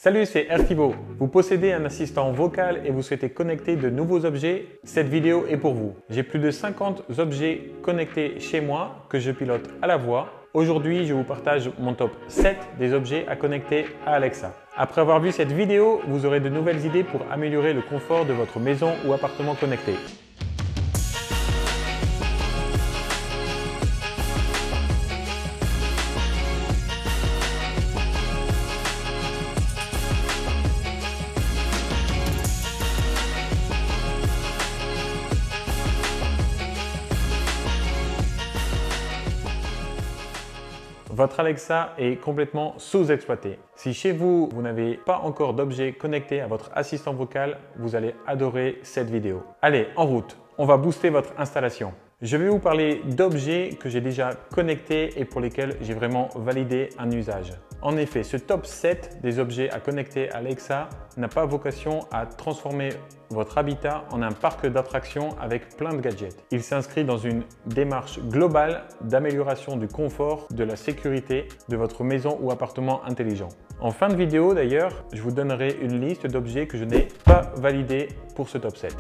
Salut, c'est Ertibo. Vous possédez un assistant vocal et vous souhaitez connecter de nouveaux objets? Cette vidéo est pour vous. J'ai plus de 50 objets connectés chez moi que je pilote à la voix. Aujourd'hui, je vous partage mon top 7 des objets à connecter à Alexa. Après avoir vu cette vidéo, vous aurez de nouvelles idées pour améliorer le confort de votre maison ou appartement connecté. Votre Alexa est complètement sous-exploité. Si chez vous, vous n'avez pas encore d'objet connecté à votre assistant vocal, vous allez adorer cette vidéo. Allez, en route, on va booster votre installation. Je vais vous parler d'objets que j'ai déjà connectés et pour lesquels j'ai vraiment validé un usage. En effet, ce top 7 des objets à connecter à Alexa n'a pas vocation à transformer votre habitat en un parc d'attractions avec plein de gadgets. Il s'inscrit dans une démarche globale d'amélioration du confort, de la sécurité de votre maison ou appartement intelligent. En fin de vidéo d'ailleurs, je vous donnerai une liste d'objets que je n'ai pas validés pour ce top 7.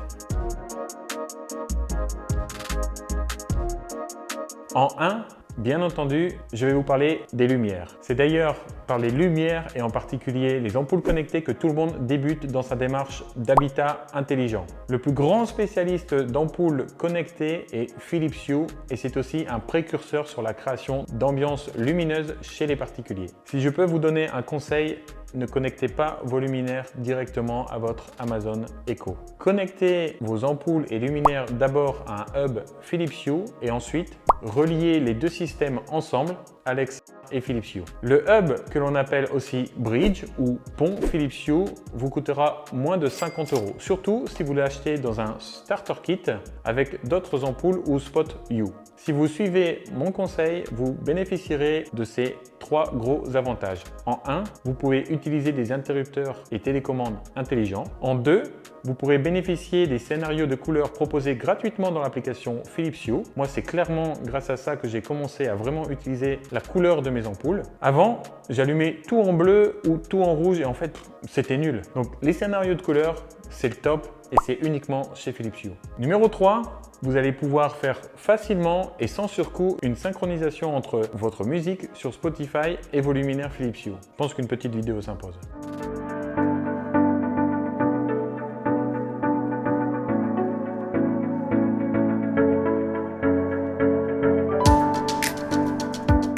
En 1, bien entendu, je vais vous parler des lumières. C'est d'ailleurs par les lumières et en particulier les ampoules connectées que tout le monde débute dans sa démarche d'habitat intelligent. Le plus grand spécialiste d'ampoules connectées est Philips Hue et c'est aussi un précurseur sur la création d'ambiances lumineuses chez les particuliers. Si je peux vous donner un conseil, ne connectez pas vos luminaires directement à votre Amazon Echo. Connectez vos ampoules et luminaires d'abord à un hub Philips Hue et ensuite reliez les deux systèmes ensemble, Alexa et Philips Hue. Le hub que l'on appelle aussi bridge ou pont Philips Hue vous coûtera moins de 50 €, surtout si vous l'achetez dans un starter kit avec d'autres ampoules ou spot Hue. Si vous suivez mon conseil, vous bénéficierez de ces 3 gros avantages. En 1, vous pouvez utiliser des interrupteurs et télécommandes intelligents. En 2, vous pourrez bénéficier des scénarios de couleurs proposés gratuitement dans l'application Philips Hue. Moi, c'est clairement grâce à ça que j'ai commencé à vraiment utiliser la couleur de mes ampoules. Avant, j'allumais tout en bleu ou tout en rouge et en fait, c'était nul. Donc, les scénarios de couleurs, c'est le top et c'est uniquement chez Philips Hue. Numéro 3, vous allez pouvoir faire facilement et sans surcoût une synchronisation entre votre musique sur Spotify et vos luminaires Philips Hue. Je pense qu'une petite vidéo s'impose.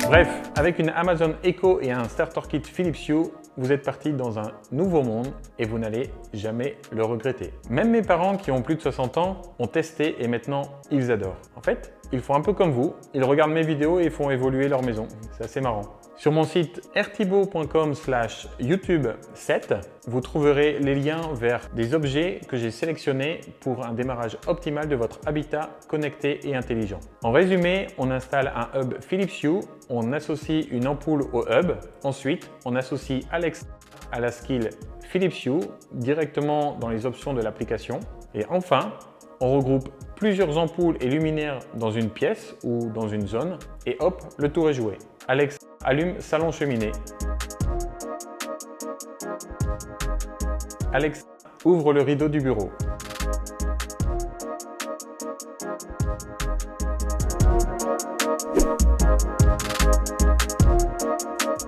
Bref, avec une Amazon Echo et un starter kit Philips Hue, vous êtes parti dans un nouveau monde et vous n'allez jamais le regretter. Même mes parents qui ont plus de 60 ans ont testé et maintenant ils adorent. En fait, ils font un peu comme vous, ils regardent mes vidéos et ils font évoluer leur maison. C'est assez marrant. Sur mon site ertibo.com/youtube7, vous trouverez les liens vers des objets que j'ai sélectionnés pour un démarrage optimal de votre habitat connecté et intelligent. En résumé, on installe un hub Philips Hue, on associe une ampoule au hub, ensuite on associe Alexa à la skill Philips Hue directement dans les options de l'application et enfin, on regroupe plusieurs ampoules et luminaires dans une pièce ou dans une zone et hop, le tour est joué. Alexa allume salon cheminée. Alexa ouvre le rideau du bureau.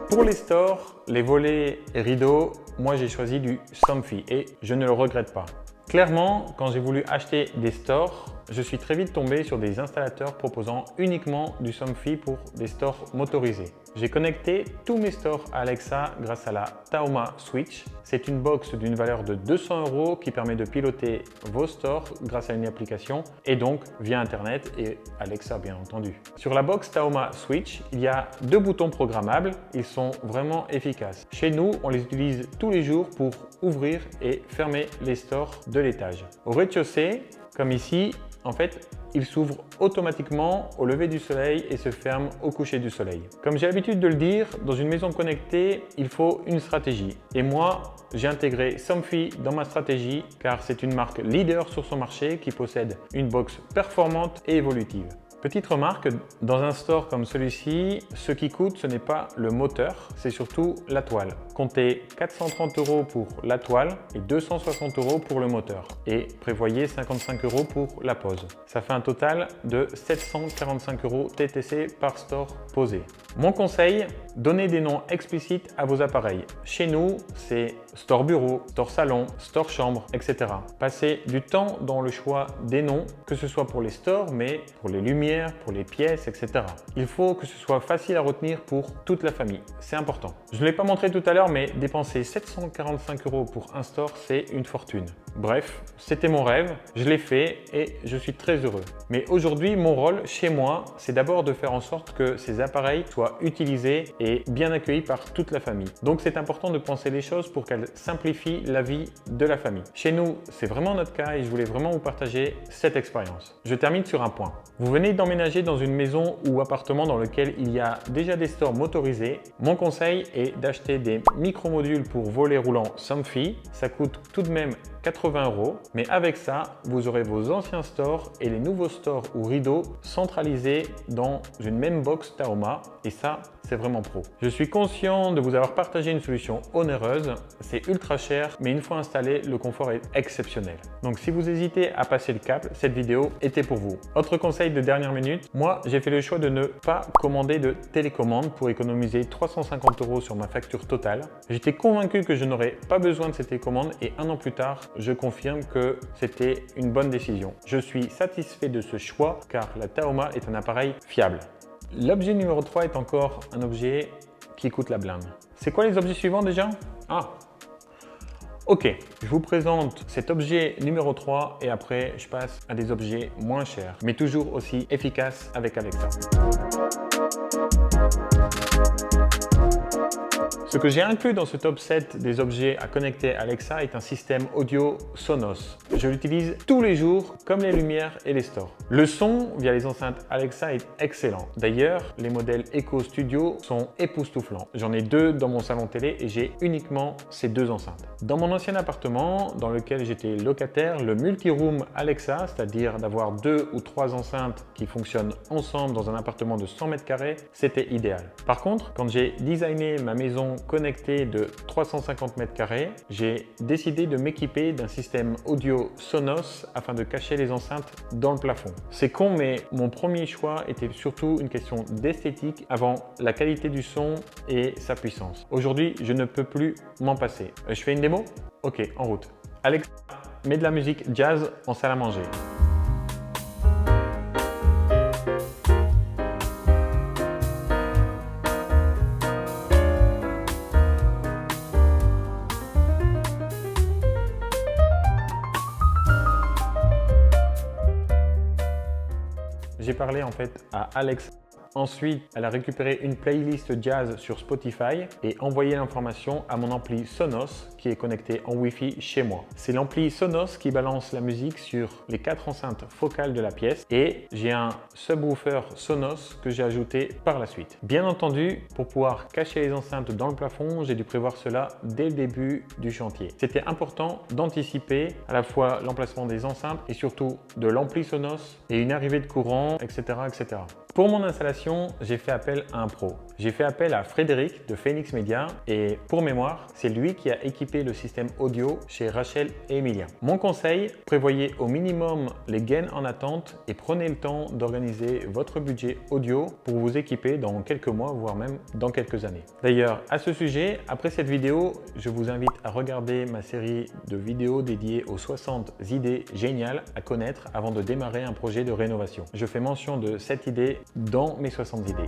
Pour les stores, les volets et rideaux, moi j'ai choisi du Somfy et je ne le regrette pas. Clairement, quand j'ai voulu acheter des stores, je suis très vite tombé sur des installateurs proposant uniquement du Somfy pour des stores motorisés. J'ai connecté tous mes stores à Alexa grâce à la Taoma Switch. C'est une box d'une valeur de 200 € qui permet de piloter vos stores grâce à une application et donc via Internet et Alexa bien entendu. Sur la box Taoma Switch, il y a 2 boutons programmables. Ils sont vraiment efficaces. Chez nous, on les utilise tous les jours pour ouvrir et fermer les stores de l'étage. Au rez-de-chaussée, comme ici, en fait, il s'ouvre automatiquement au lever du soleil et se ferme au coucher du soleil. Comme j'ai l'habitude de le dire, dans une maison connectée, il faut une stratégie. Et moi, j'ai intégré Somfy dans ma stratégie car c'est une marque leader sur son marché qui possède une box performante et évolutive. Petite remarque, dans un store comme celui-ci, ce qui coûte, ce n'est pas le moteur, c'est surtout la toile. Comptez 430 € pour la toile et 260 € pour le moteur. Et prévoyez 55 € pour la pose. Ça fait un total de 745 € TTC par store posé. Mon conseil, donnez des noms explicites à vos appareils. Chez nous, c'est store bureau, store salon, store chambre, etc. Passez du temps dans le choix des noms, que ce soit pour les stores, mais pour les lumières, pour les pièces, etc. Il faut que ce soit facile à retenir pour toute la famille. C'est important. Je ne l'ai pas montré tout à l'heure, mais dépenser 745 € pour un store, c'est une fortune. Bref, c'était mon rêve, je l'ai fait et je suis très heureux. Mais aujourd'hui, mon rôle chez moi, c'est d'abord de faire en sorte que ces appareils soient utilisés et bien accueillis par toute la famille. Donc c'est important de penser les choses pour qu'elles simplifient la vie de la famille. Chez nous, c'est vraiment notre cas et je voulais vraiment vous partager cette expérience. Je termine sur un point. Vous venez d'emménager dans une maison ou appartement dans lequel il y a déjà des stores motorisés. Mon conseil est d'acheter des micro-modules pour volets roulants Somfy. Ça coûte tout de même 80 €, mais avec ça, vous aurez vos anciens stores et les nouveaux stores ou rideaux centralisés dans une même box Tahoma et ça, c'est vraiment pro. Je suis conscient de vous avoir partagé une solution onéreuse, c'est ultra cher, mais une fois installé, le confort est exceptionnel. Donc si vous hésitez à passer le cap, cette vidéo était pour vous. Autre conseil de dernière minute, moi j'ai fait le choix de ne pas commander de télécommande pour économiser 350 € sur ma facture totale. J'étais convaincu que je n'aurais pas besoin de cette télécommande et un an plus tard, je confirme que c'était une bonne décision. Je suis satisfait de ce choix car la Tahoma est un appareil fiable. L'objet numéro 3 est encore un objet qui coûte la blinde. C'est quoi les objets suivants déjà? Ok, je vous présente cet objet numéro 3 et après je passe à des objets moins chers, mais toujours aussi efficaces avec Alexa. Ce que j'ai inclus dans ce top 7 des objets à connecter à Alexa est un système audio Sonos. Je l'utilise tous les jours comme les lumières et les stores. Le son via les enceintes Alexa est excellent. D'ailleurs, les modèles Echo Studio sont époustouflants. J'en ai deux dans mon salon télé et j'ai uniquement ces deux enceintes. Dans mon ancien appartement dans lequel j'étais locataire, le multi-room Alexa, c'est-à-dire d'avoir 2 ou 3 enceintes qui fonctionnent ensemble dans un appartement de 100 m², c'était idéal. Par contre, quand j'ai designé ma maison connectée de 350 m², j'ai décidé de m'équiper d'un système audio Sonos afin de cacher les enceintes dans le plafond. C'est con, mais mon premier choix était surtout une question d'esthétique avant la qualité du son et sa puissance. Aujourd'hui, je ne peux plus m'en passer. Je fais une démo? Ok, en route. Alexa, mets de la musique jazz en salle à manger. J'ai parlé en fait à Alexa. Ensuite, elle a récupéré une playlist jazz sur Spotify et envoyé l'information à mon ampli Sonos qui est connecté en Wi-Fi chez moi. C'est l'ampli Sonos qui balance la musique sur les 4 enceintes focales de la pièce et j'ai un subwoofer Sonos que j'ai ajouté par la suite. Bien entendu, pour pouvoir cacher les enceintes dans le plafond, j'ai dû prévoir cela dès le début du chantier. C'était important d'anticiper à la fois l'emplacement des enceintes et surtout de l'ampli Sonos et une arrivée de courant, etc., etc. Pour mon installation, j'ai fait appel à un pro. J'ai fait appel à Frédéric de Phoenix Media et pour mémoire, c'est lui qui a équipé le système audio chez Rachel et Emilia. Mon conseil, prévoyez au minimum les gains en attente et prenez le temps d'organiser votre budget audio pour vous équiper dans quelques mois, voire même dans quelques années. D'ailleurs, à ce sujet, après cette vidéo, je vous invite à regarder ma série de vidéos dédiées aux 60 idées géniales à connaître avant de démarrer un projet de rénovation. Je fais mention de cette idée dans mes 60 idées.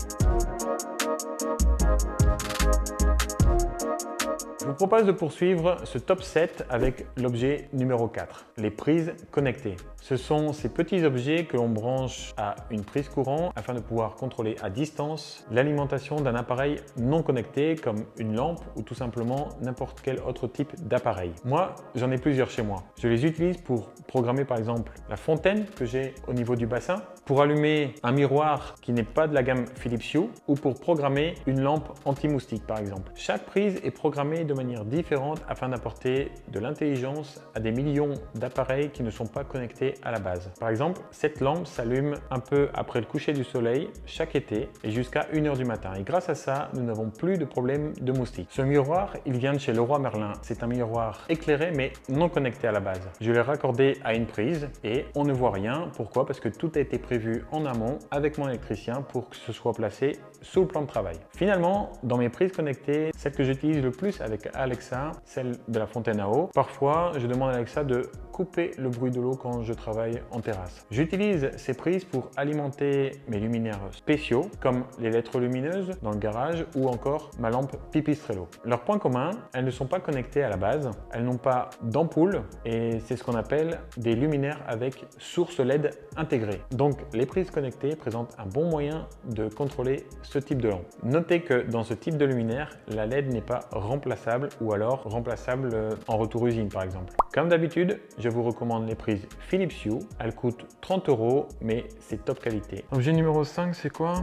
Je vous propose de poursuivre ce top 7 avec l'objet numéro 4, les prises connectées. Ce sont ces petits objets que l'on branche à une prise courant afin de pouvoir contrôler à distance l'alimentation d'un appareil non connecté comme une lampe ou tout simplement n'importe quel autre type d'appareil. Moi, j'en ai plusieurs chez moi. Je les utilise pour programmer par exemple la fontaine que j'ai au niveau du bassin, pour allumer un miroir qui n'est pas de la gamme Philips Hue ou pour programmer une lampe anti-moustique par exemple. Chaque prise est programmée de manière différente afin d'apporter de l'intelligence à des millions d'appareils qui ne sont pas connectés à la base. Par exemple, cette lampe s'allume un peu après le coucher du soleil chaque été et jusqu'à 1 h du matin. Et grâce à ça, nous n'avons plus de problème de moustiques. Ce miroir, il vient de chez Leroy Merlin. C'est un miroir éclairé mais non connecté à la base. Je l'ai raccordé à une prise et on ne voit rien. Pourquoi? Parce que tout a été prévu en amont avec mon électricien pour que ce soit placé sous le plan de travail. Finalement, dans mes prises connectées, celle que j'utilise le plus avec Alexa, celle de la fontaine à eau, parfois je demande à Alexa de couper le bruit de l'eau quand je travaille en terrasse. J'utilise ces prises pour alimenter mes luminaires spéciaux comme les lettres lumineuses dans le garage ou encore ma lampe Pipistrello. Leur point commun, elles ne sont pas connectées à la base, elles n'ont pas d'ampoule et c'est ce qu'on appelle des luminaires avec source LED intégrée. Donc les prises connectées présentent un bon moyen de contrôler ce type de lampe. Notez que dans ce type de luminaire, la LED n'est pas remplaçable ou alors remplaçable en retour usine par exemple. Comme d'habitude, je vous recommande les prises Philips Hue. Elles coûtent 30 €, mais c'est top qualité. Objet numéro 5, c'est quoi?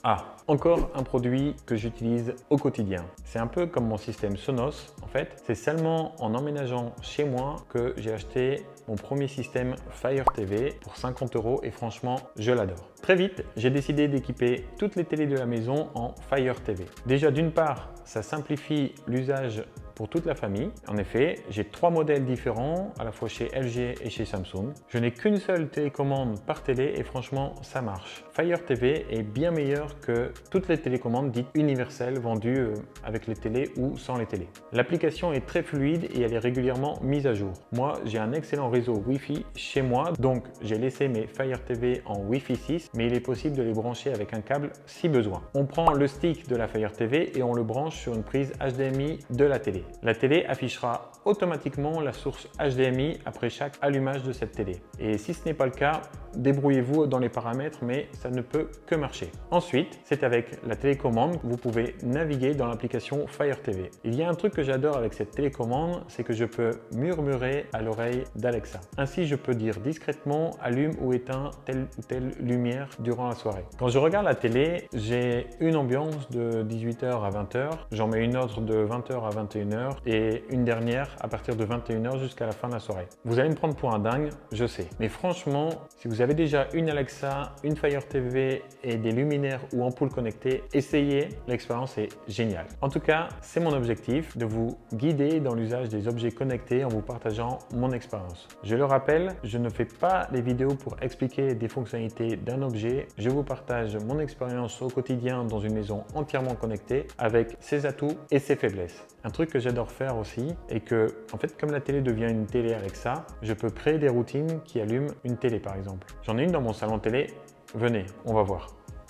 Ah, encore un produit que j'utilise au quotidien. C'est un peu comme mon système Sonos. En fait, c'est seulement en emménageant chez moi que j'ai acheté mon premier système Fire TV pour 50 € et franchement, je l'adore. Très vite, j'ai décidé d'équiper toutes les télés de la maison en Fire TV. Déjà, d'une part, ça simplifie l'usage pour toute la famille. En effet, j'ai 3 modèles différents, à la fois chez LG et chez Samsung. Je n'ai qu'une seule télécommande par télé et franchement, ça marche. Fire TV est bien meilleur que toutes les télécommandes dites universelles vendues avec les télés ou sans les télés. L'application est très fluide et elle est régulièrement mise à jour. Moi, j'ai un excellent réseau Wi-Fi chez moi, donc j'ai laissé mes Fire TV en Wi-Fi 6, mais il est possible de les brancher avec un câble si besoin. On prend le stick de la Fire TV et on le branche sur une prise HDMI de la télé. La télé affichera automatiquement la source HDMI après chaque allumage de cette télé. Et si ce n'est pas le cas, débrouillez-vous dans les paramètres, mais ça ne peut que marcher. Ensuite, c'est avec la télécommande que vous pouvez naviguer dans l'application Fire TV. Il y a un truc que j'adore avec cette télécommande, c'est que je peux murmurer à l'oreille d'Alexa. Ainsi, je peux dire discrètement allume ou éteins telle ou telle lumière durant la soirée. Quand je regarde la télé, j'ai une ambiance de 18 h à 20 h, j'en mets une autre de 20 h à 21 h et une dernière à partir de 21 h jusqu'à la fin de la soirée. Vous allez me prendre pour un dingue, je sais. Mais franchement, si vous avez déjà une Alexa, une Fire TV et des luminaires ou ampoules connectées, essayez, l'expérience est géniale. En tout cas, c'est mon objectif de vous guider dans l'usage des objets connectés en vous partageant mon expérience. Je le rappelle, je ne fais pas des vidéos pour expliquer des fonctionnalités d'un objet, je vous partage mon expérience au quotidien dans une maison entièrement connectée avec ses atouts et ses faiblesses. Un truc que j'adore faire aussi est que, en fait, comme la télé devient une télé Alexa, je peux créer des routines qui allument une télé par exemple. J'en ai une dans mon salon télé, venez, on va voir.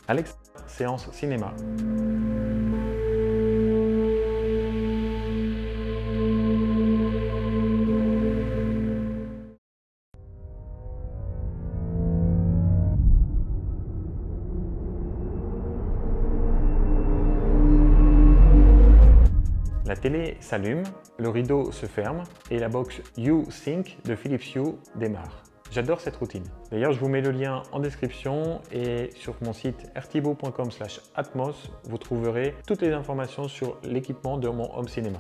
Alexa, séance cinéma. La télé s'allume, le rideau se ferme et la box U-Sync de Philips Hue démarre. J'adore cette routine. D'ailleurs, je vous mets le lien en description et sur mon site rthibault.com/atmos, vous trouverez toutes les informations sur l'équipement de mon home cinéma.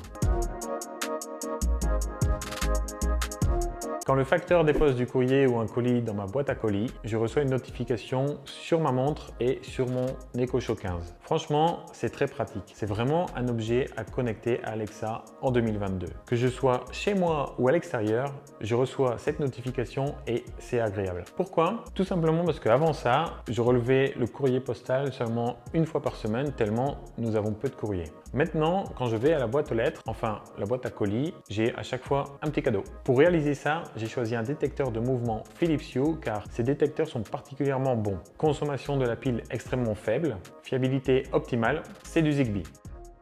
Quand le facteur dépose du courrier ou un colis dans ma boîte à colis, je reçois une notification sur ma montre et sur mon Echo Show 15. Franchement, c'est très pratique. C'est vraiment un objet à connecter à Alexa en 2022. Que je sois chez moi ou à l'extérieur, je reçois cette notification et c'est agréable. Pourquoi? Tout simplement parce qu'avant ça, je relevais le courrier postal seulement une fois par semaine tellement nous avons peu de courrier. Maintenant, quand je vais à la boîte aux lettres, enfin la boîte à colis, j'ai à chaque fois un petit cadeau. Pour réaliser ça, j'ai choisi un détecteur de mouvement Philips Hue car ces détecteurs sont particulièrement bons. Consommation de la pile extrêmement faible, fiabilité optimale, c'est du Zigbee.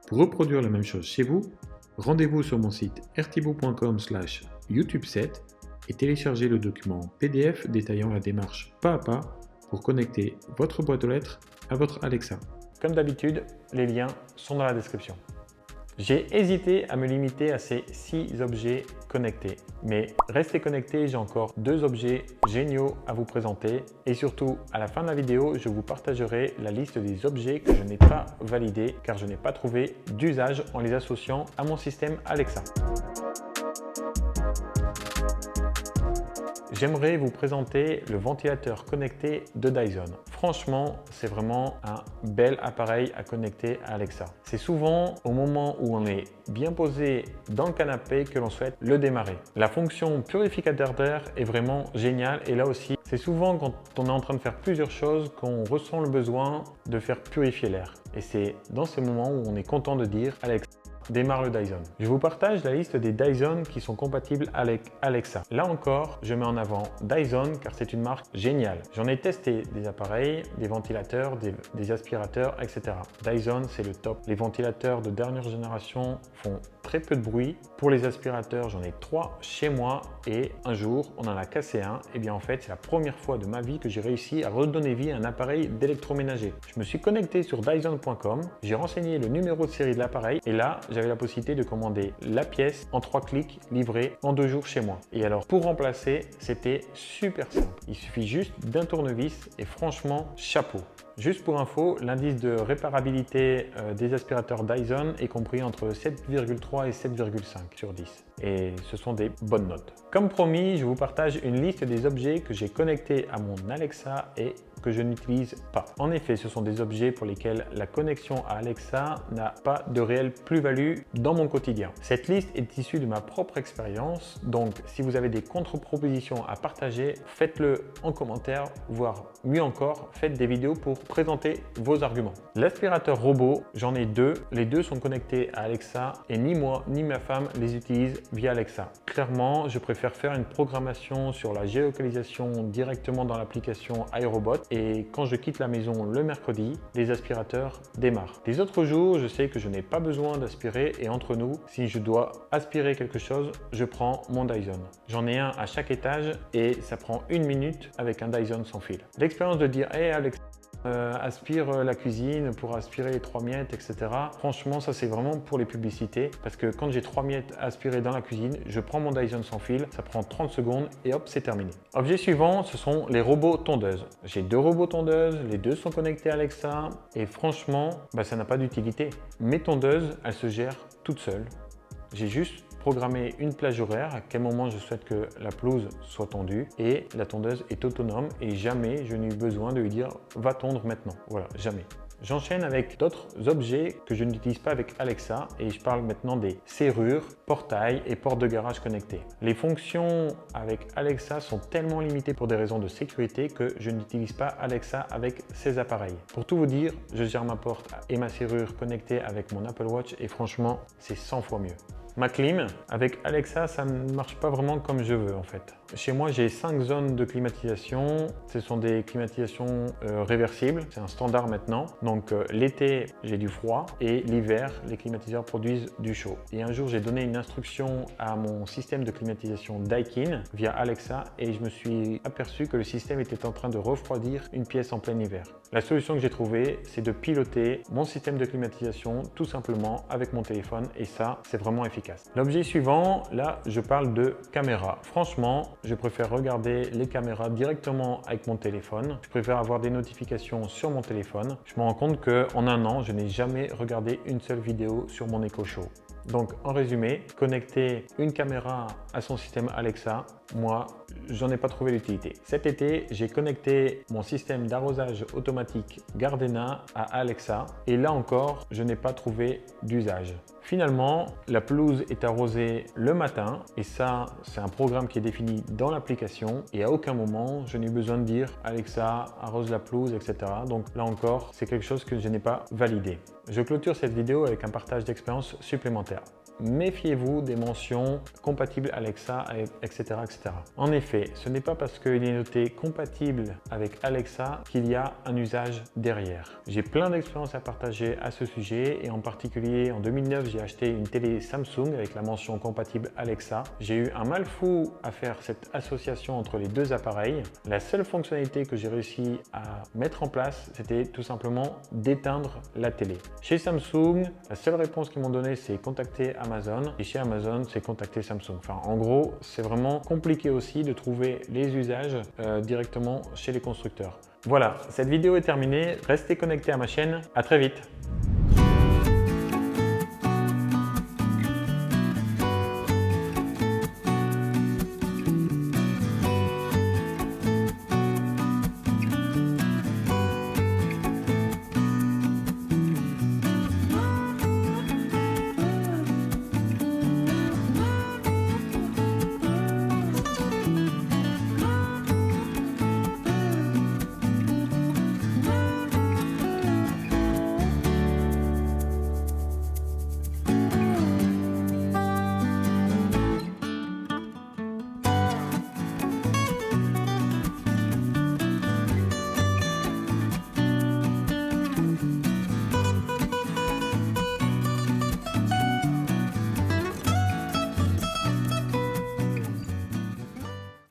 Pour reproduire la même chose chez vous, rendez-vous sur mon site rthibault.com/youtube7 et téléchargez le document PDF détaillant la démarche pas à pas pour connecter votre boîte aux lettres à votre Alexa. Comme d'habitude, les liens sont dans la description. J'ai hésité à me limiter à ces 6 objets connectés. Mais restez connectés, j'ai encore 2 objets géniaux à vous présenter. Et surtout, à la fin de la vidéo, je vous partagerai la liste des objets que je n'ai pas validés car je n'ai pas trouvé d'usage en les associant à mon système Alexa. J'aimerais vous présenter le ventilateur connecté de Dyson. Franchement, c'est vraiment un bel appareil à connecter à Alexa. C'est souvent au moment où on est bien posé dans le canapé que l'on souhaite le démarrer. La fonction purificateur d'air est vraiment géniale et là aussi, c'est souvent quand on est en train de faire plusieurs choses qu'on ressent le besoin de faire purifier l'air. Et c'est dans ces moments où on est content de dire Alexa, démarre le Dyson. Je vous partage la liste des Dyson qui sont compatibles avec Alexa. Là encore, je mets en avant Dyson car c'est une marque géniale. J'en ai testé des appareils, des ventilateurs, des aspirateurs, etc. Dyson, c'est le top. Les ventilateurs de dernière génération font très peu de bruit. Pour les aspirateurs, j'en ai 3 chez moi et un jour, on en a cassé un. Et bien en fait, c'est la première fois de ma vie que j'ai réussi à redonner vie à un appareil d'électroménager. Je me suis connecté sur Dyson.com, j'ai renseigné le numéro de série de l'appareil et là, j'avais la possibilité de commander la pièce en 3 clics livrée en 2 jours chez moi. Et alors pour remplacer, c'était super simple. Il suffit juste d'un tournevis et franchement, chapeau. Juste pour info, l'indice de réparabilité des aspirateurs Dyson est compris entre 7,3 et 7,5 sur 10. Et ce sont des bonnes notes. Comme promis, je vous partage une liste des objets que j'ai connectés à mon Alexa et que je n'utilise pas. En effet, ce sont des objets pour lesquels la connexion à Alexa n'a pas de réelle plus-value dans mon quotidien. Cette liste est issue de ma propre expérience, donc si vous avez des contre-propositions à partager, faites-le en commentaire, voire mieux encore, faites des vidéos pour présenter vos arguments. L'aspirateur robot, j'en ai 2. Les 2 sont connectés à Alexa et ni moi ni ma femme les utilisent via Alexa. Clairement, je préfère faire une programmation sur la géolocalisation directement dans l'application iRobot et quand je quitte la maison le mercredi, les aspirateurs démarrent. Les autres jours, je sais que je n'ai pas besoin d'aspirer et entre nous, si je dois aspirer quelque chose, je prends mon Dyson. J'en ai un à chaque étage et ça prend 1 minute avec un Dyson sans fil. L'expérience de dire hey Alex, aspire la cuisine pour aspirer les 3 miettes, etc. Franchement, ça c'est vraiment pour les publicités parce que quand j'ai 3 miettes aspirées dans la cuisine, je prends mon Dyson sans fil, ça prend 30 secondes et hop, c'est terminé. Objet suivant, ce sont les robots tondeuses. J'ai 2 robots tondeuses, les 2 sont connectés à Alexa et franchement, ça n'a pas d'utilité. Mes tondeuses, elles se gèrent toutes seules. J'ai juste programmer une plage horaire, à quel moment je souhaite que la pelouse soit tondue et la tondeuse est autonome et jamais je n'ai eu besoin de lui dire va tondre maintenant. Voilà, jamais. J'enchaîne avec d'autres objets que je n'utilise pas avec Alexa et je parle maintenant des serrures, portails et portes de garage connectées. Les fonctions avec Alexa sont tellement limitées pour des raisons de sécurité que je n'utilise pas Alexa avec ces appareils. Pour tout vous dire, je gère ma porte et ma serrure connectée avec mon Apple Watch et franchement, c'est 100 fois mieux. Ma clim, avec Alexa, ça ne marche pas vraiment comme je veux en fait. Chez moi, j'ai 5 zones de climatisation. Ce sont des climatisations réversibles. C'est un standard maintenant. Donc l'été, j'ai du froid et l'hiver, les climatiseurs produisent du chaud. Et un jour, j'ai donné une instruction à mon système de climatisation Daikin via Alexa et je me suis aperçu que le système était en train de refroidir une pièce en plein hiver. La solution que j'ai trouvée, c'est de piloter mon système de climatisation tout simplement avec mon téléphone et ça, c'est vraiment efficace. L'objet suivant, là, je parle de caméra. Franchement, je préfère regarder les caméras directement avec mon téléphone. Je préfère avoir des notifications sur mon téléphone. Je me rends compte qu'en un an, je n'ai jamais regardé une seule vidéo sur mon Echo Show. Donc en résumé, connecter une caméra à son système Alexa, moi, j'en ai pas trouvé l'utilité. Cet été, j'ai connecté mon système d'arrosage automatique Gardena à Alexa et là encore, je n'ai pas trouvé d'usage. Finalement, la pelouse est arrosée le matin et ça, c'est un programme qui est défini dans l'application et à aucun moment, je n'ai besoin de dire Alexa, arrose la pelouse, etc. Donc là encore, c'est quelque chose que je n'ai pas validé. Je clôture cette vidéo avec un partage d'expérience supplémentaire. Méfiez-vous des mentions compatibles Alexa, etc., etc. En effet, ce n'est pas parce qu'il est noté compatible avec Alexa qu'il y a un usage derrière. J'ai plein d'expériences à partager à ce sujet et en particulier en 2009, j'ai acheté une télé Samsung avec la mention compatible Alexa. J'ai eu un mal fou à faire cette association entre les deux appareils. La seule fonctionnalité que j'ai réussi à mettre en place, c'était tout simplement d'éteindre la télé. Chez Samsung, la seule réponse qu'ils m'ont donnée, c'est contacter Amazon. Et chez Amazon, c'est contacter Samsung. Enfin, en gros, c'est vraiment compliqué aussi de trouver les usages directement chez les constructeurs. Voilà, cette vidéo est terminée. Restez connectés à ma chaîne. À très vite.